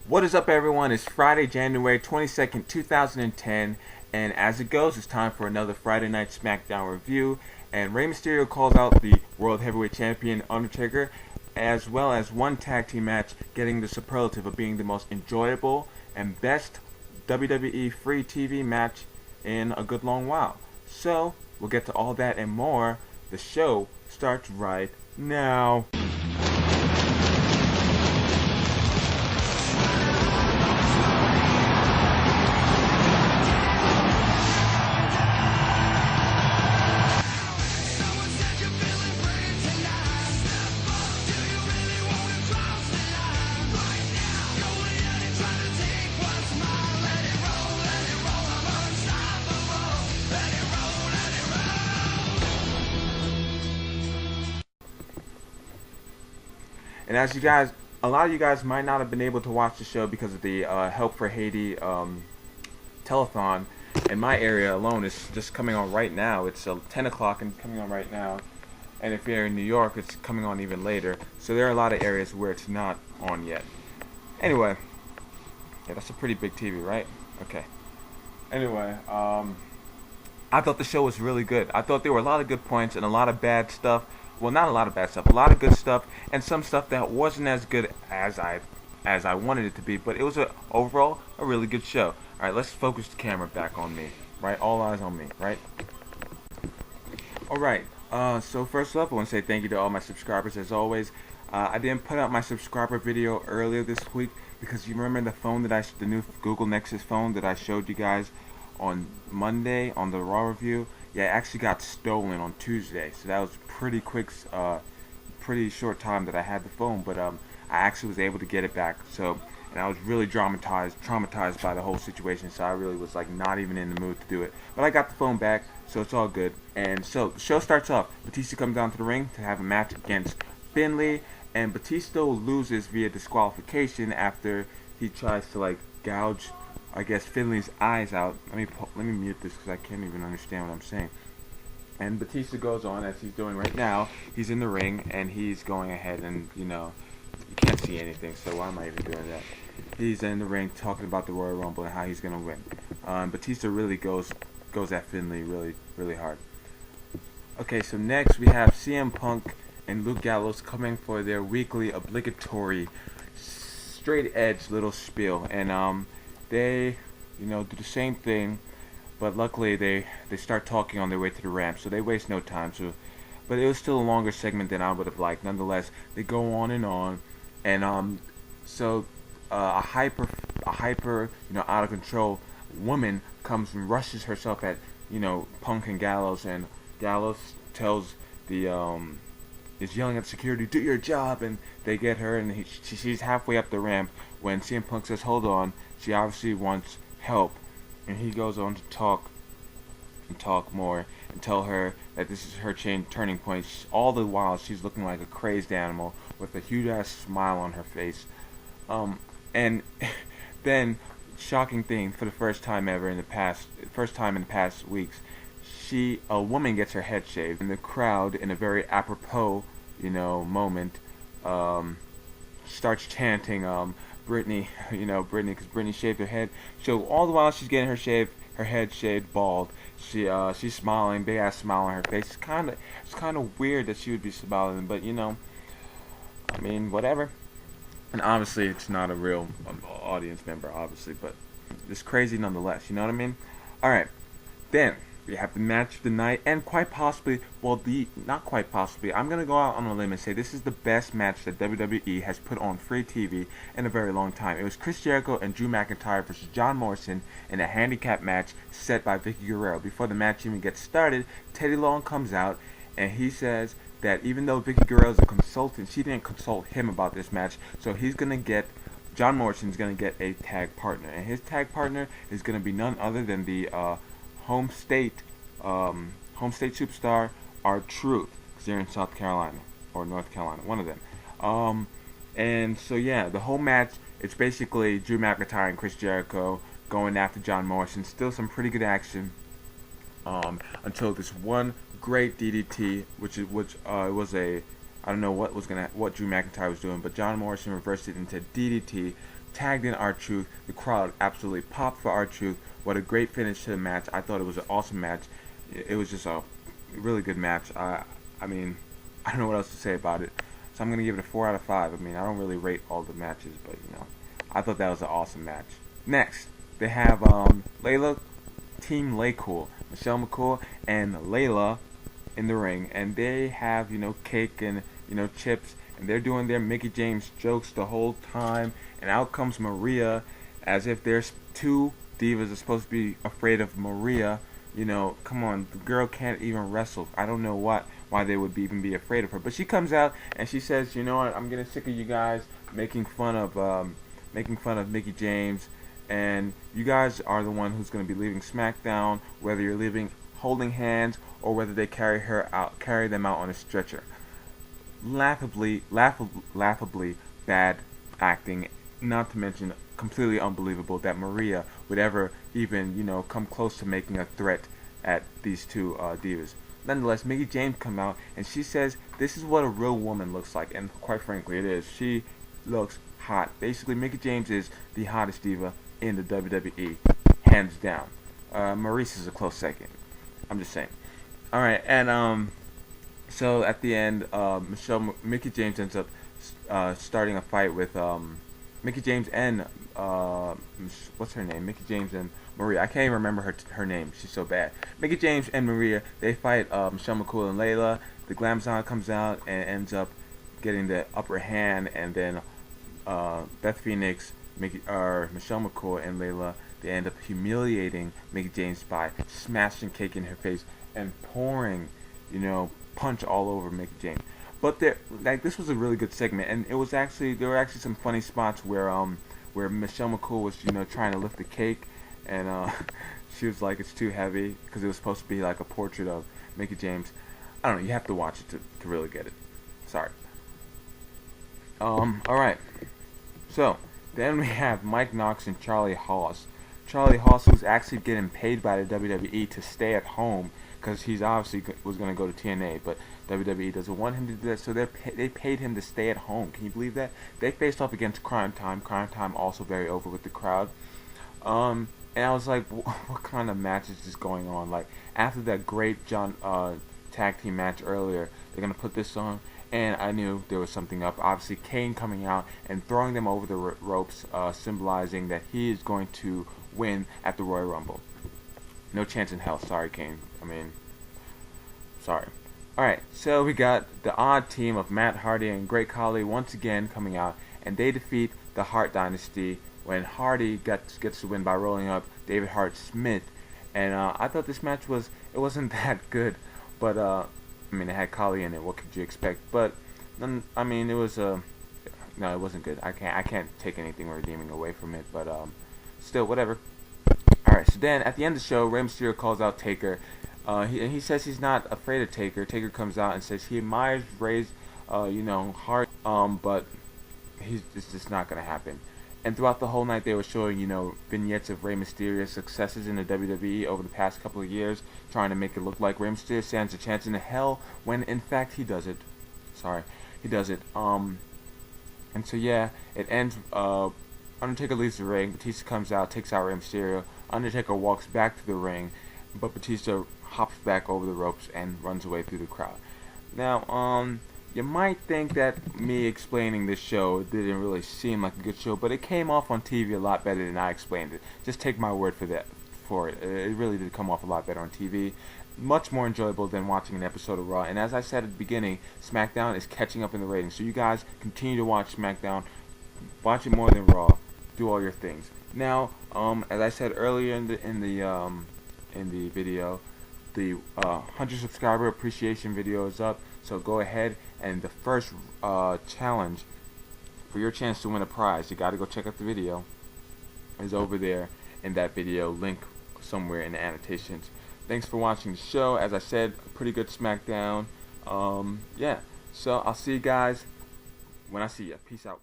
What is up, everyone? It's Friday, January 22nd, 2010, and as it goes, it's time for another Friday Night Smackdown review. And Rey Mysterio calls out the World Heavyweight Champion Undertaker, as well as one tag team match getting the superlative of being the most enjoyable and best WWE free TV match in a good long while. So, we'll get to all that and more. The show starts right now. And as you guys, a lot of you guys might not have been able to watch the show because of the Help for Haiti telethon. In my area alone, it's just coming on right now. It's 10 o'clock and coming on right now. And if you're in New York, it's coming on even later. So there are a lot of areas where it's not on yet. Anyway, yeah, that's a pretty big TV, right? Okay. Anyway, I thought the show was really good. I thought there were a lot of good points and a lot of bad stuff. Well, not a lot of bad stuff, a lot of good stuff, and some stuff that wasn't as good as I wanted it to be. But it was overall a really good show. All right, let's focus the camera back on me. Right, all eyes on me. Right. All right. So first off, I want to say thank you to all my subscribers as always. I didn't put out my subscriber video earlier this week because you remember the phone that the new Google Nexus phone that I showed you guys on Monday on the Raw review. Yeah, it actually got stolen on Tuesday, so that was pretty quick, pretty short time that I had the phone. But I actually was able to get it back. So, and I was really traumatized by the whole situation. So I really was like not even in the mood to do it. But I got the phone back, so it's all good. And so the show starts off. Batista comes down to the ring to have a match against Finlay, and Batista loses via disqualification after he tries to like gouge, I guess, Finlay's eyes out. Let me mute this because I can't even understand what I'm saying. And Batista goes on as he's doing right now. He's in the ring and he's going ahead and, you can't see anything, so why am I even doing that? He's in the ring talking about the Royal Rumble and how he's going to win. Batista really goes at Finlay really, really hard. Okay, so next we have CM Punk and Luke Gallows coming for their weekly obligatory straight edge little spiel. And they, do the same thing, but luckily they start talking on their way to the ramp, so they waste no time. So, but it was still a longer segment than I would have liked. Nonetheless, they go on, and so a hyper, out of control woman comes and rushes herself at Punk and Gallows, and Gallows tells is yelling at security, "Do your job!" And they get her, and she's halfway up the ramp when CM Punk says, "Hold on." She obviously wants help, and he goes on to talk more and tell her that this is her turning point. All the while, she's looking like a crazed animal with a huge ass smile on her face. And then, shocking thing, for the first time in the past weeks, a woman gets her head shaved, and the crowd, in a very apropos, moment, starts chanting, Brittany, because Brittany shaved her head. So all the while she's getting her head shaved bald, she's smiling, big ass smile on her face. It's kind of weird that she would be smiling, but whatever. And obviously it's not a real audience member, obviously, but it's crazy nonetheless. You know what I mean? All right, then we have the match of the night, and quite possibly, not quite possibly, I'm going to go out on a limb and say this is the best match that WWE has put on free TV in a very long time. It was Chris Jericho and Drew McIntyre versus John Morrison in a handicap match set by Vicky Guerrero. Before the match even gets started, Teddy Long comes out, and he says that even though Vicky Guerrero is a consultant, she didn't consult him about this match, so John Morrison's going to get a tag partner, and his tag partner is going to be none other than the home state superstar, R-Truth, because they're in South Carolina or North Carolina, one of them. And so yeah, the whole match, it's basically Drew McIntyre and Chris Jericho going after John Morrison. Still some pretty good action until this one great DDT, which was a I don't know what Drew McIntyre was doing, but John Morrison reversed it into DDT, tagged in R-Truth. The crowd absolutely popped for R-Truth. What a great finish to the match. I thought it was an awesome match. It was just a really good match. I mean, I don't know what else to say about it. So I'm going to give it a 4 out of 5. I mean, I don't really rate all the matches, but, I thought that was an awesome match. Next, they have Layla, Team Laycool, Michelle McCool, and Layla in the ring. And they have, cake and, chips. And they're doing their Mickie James jokes the whole time. And out comes Maria, as if there's two divas are supposed to be afraid of Maria. Come on, the girl can't even wrestle. I don't know why they would even be afraid of her. But she comes out and she says, you know what, I'm getting sick of you guys making fun of Mickie James, and you guys are the one who's going to be leaving SmackDown, whether you're leaving holding hands or whether they carry them out on a stretcher. Laughably bad acting, not to mention completely unbelievable that Maria would ever even, come close to making a threat at these two divas. Nonetheless, Mickie James come out and she says this is what a real woman looks like, and quite frankly it is. She looks hot. Basically, Mickie James is the hottest diva in the WWE, hands down. Maurice is a close second. I'm just saying. Alright, and so at the end, Mickie James ends up starting a fight with Mickie James and what's her name? Mickie James and Maria. I can't even remember her name. She's so bad. Mickie James and Maria, they fight Michelle McCool and Layla. The Glamazon comes out and ends up getting the upper hand, and then Beth Phoenix, Michelle McCool and Layla, they end up humiliating Mickie James by smashing cake in her face and pouring, punch all over Mickie James. But this was a really good segment, and there were actually some funny spots where Michelle McCool was trying to lift the cake, and she was like, it's too heavy, because it was supposed to be like a portrait of Mickie James. I don't know, you have to watch it to really get it. Sorry. Alright. So, then we have Mike Knox and Charlie Haas. Charlie Haas, who's actually getting paid by the WWE to stay at home, because he's obviously was going to go to TNA, but WWE doesn't want him to do that, so they paid him to stay at home. Can you believe that? They faced off against Crime Time. Crime Time also very over with the crowd. And I was like, what kind of match is this going on? Like, after that great tag team match earlier, they're going to put this on, and I knew there was something up. Obviously, Kane coming out and throwing them over the ropes, symbolizing that he is going to win at the Royal Rumble. No chance in hell. Sorry, Kane. Sorry. Alright, so we got the odd team of Matt Hardy and Great Khali once again coming out, and they defeat the Hart Dynasty when Hardy gets the win by rolling up David Hart Smith. And I thought this match wasn't that good, but it had Khali in it. What could you expect? But it was no, it wasn't good. I can't take anything redeeming away from it, but still, whatever. Alright, so then at the end of the show, Rey Mysterio calls out Taker. He says he's not afraid of Taker. Taker comes out and says he admires Rey's, heart, but it's just not going to happen. And throughout the whole night, they were showing, vignettes of Rey Mysterio's successes in the WWE over the past couple of years, trying to make it look like Rey Mysterio stands a chance in hell, when in fact he does it. Sorry, he does it. And so yeah, it ends. Undertaker leaves the ring. Batista comes out, takes out Rey Mysterio. Undertaker walks back to the ring, but Batista hops back over the ropes and runs away through the crowd. Now, you might think that me explaining this show didn't really seem like a good show, but it came off on TV a lot better than I explained it. Just take my word for it. It really did come off a lot better on TV. Much more enjoyable than watching an episode of Raw. And as I said at the beginning, SmackDown is catching up in the ratings. So you guys continue to watch SmackDown. Watch it more than Raw. Do all your things. Now, as I said earlier in the video, the 100 subscriber appreciation video is up, so go ahead, and the first challenge for your chance to win a prize, you gotta go check out the video, is over there in that video, link somewhere in the annotations. Thanks for watching the show. As I said, pretty good SmackDown. Yeah, so I'll see you guys when I see you. Peace out.